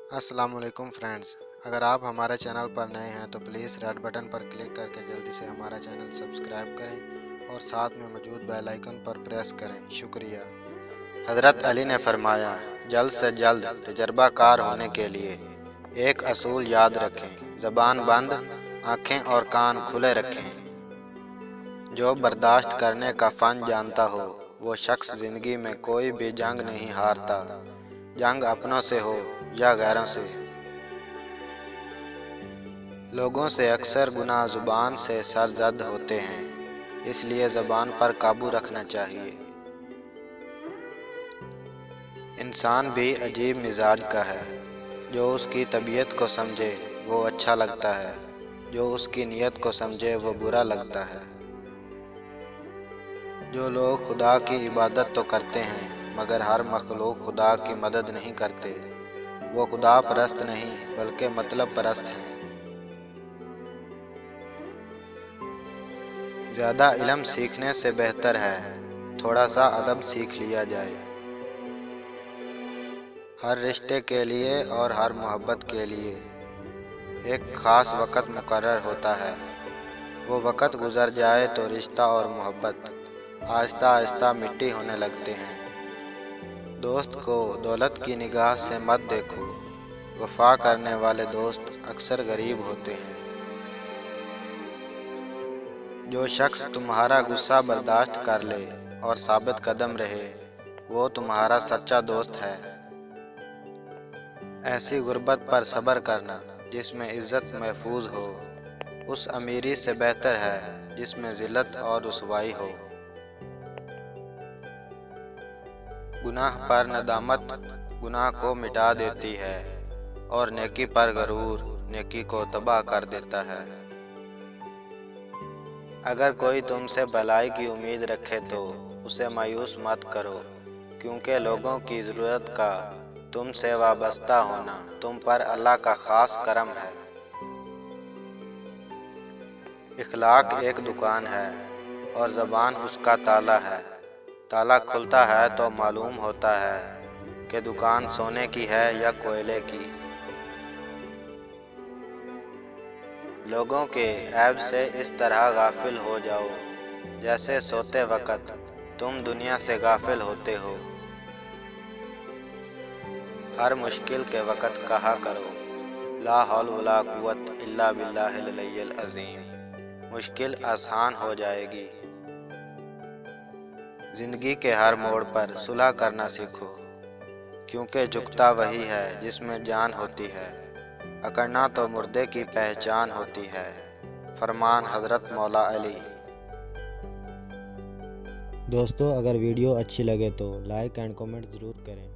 अस्सलामुअलैकुम फ्रेंड्स, अगर आप हमारे चैनल पर नए हैं तो प्लीज़ रेड बटन पर क्लिक करके जल्दी से हमारा चैनल सब्सक्राइब करें और साथ में मौजूद बेल आइकन पर प्रेस करें। शुक्रिया। हज़रत अली ने फरमाया, जल्द से जल्द तजर्बाकार होने के लिए एक असूल याद रखें, ज़बान बंद, आँखें और कान खुले रखें। जो बर्दाश्त करने का फ़न जानता हो वो शख्स ज़िंदगी में कोई भी जंग नहीं हारता, जंग अपनों से हो या गैरों से। लोगों से अक्सर गुनाह ज़ुबान से सरजद होते हैं, इसलिए ज़बान पर काबू रखना चाहिए। इंसान भी अजीब मिजाज का है, जो उसकी तबीयत को समझे वो अच्छा लगता है, जो उसकी नीयत को समझे वो बुरा लगता है। जो लोग खुदा की इबादत तो करते हैं मगर हर मखलूक खुदा की मदद नहीं करते, वो खुदा परस्त नहीं बल्कि मतलब परस्त हैं। ज़्यादा इल्म सीखने से बेहतर है थोड़ा सा अदब सीख लिया जाए। हर रिश्ते के लिए और हर मोहब्बत के लिए एक ख़ास वक़्त मुकर्रर होता है। वो वक़्त गुज़र जाए तो रिश्ता और मोहब्बत आहिस्ता आहिस्ता मिट्टी होने लगते हैं। दोस्त को दौलत की निगाह से मत देखो, वफ़ा करने वाले दोस्त अक्सर गरीब होते हैं। जो शख्स तुम्हारा गुस्सा बर्दाश्त कर ले और साबित कदम रहे, वो तुम्हारा सच्चा दोस्त है। ऐसी गुर्बत पर सब्र करना जिसमें इज्जत महफूज हो, उस अमीरी से बेहतर है जिसमें ज़िल्लत और रुसवाई हो। गुनाह पर नदामत गुनाह को मिटा देती है और नेकी पर गरूर नेकी को तबाह कर देता है। अगर कोई तुमसे भलाई की उम्मीद रखे तो उसे मायूस मत करो, क्योंकि लोगों की ज़रूरत का तुमसे वाबस्ता होना तुम पर अल्लाह का ख़ास करम है। इखलाक एक दुकान है और ज़बान उसका ताला है। ताला खुलता है तो मालूम होता है कि दुकान सोने की है या कोयले की। लोगों के ऐब से इस तरह गाफिल हो जाओ जैसे सोते वक़्त तुम दुनिया से गाफिल होते हो। हर मुश्किल के वक़्त कहा करो, ला हौल वला कुव्वत इल्ला बिल्लाहिल अलिय्यिल अज़ीम। मुश्किल आसान हो जाएगी। ज़िंदगी के हर मोड़ पर सुलह करना सीखो, क्योंकि झुकता वही है जिसमें जान होती है, अकड़ना तो मुर्दे की पहचान होती है। फरमान हज़रत मौला अली। दोस्तों, अगर वीडियो अच्छी लगे तो लाइक एंड कमेंट ज़रूर करें।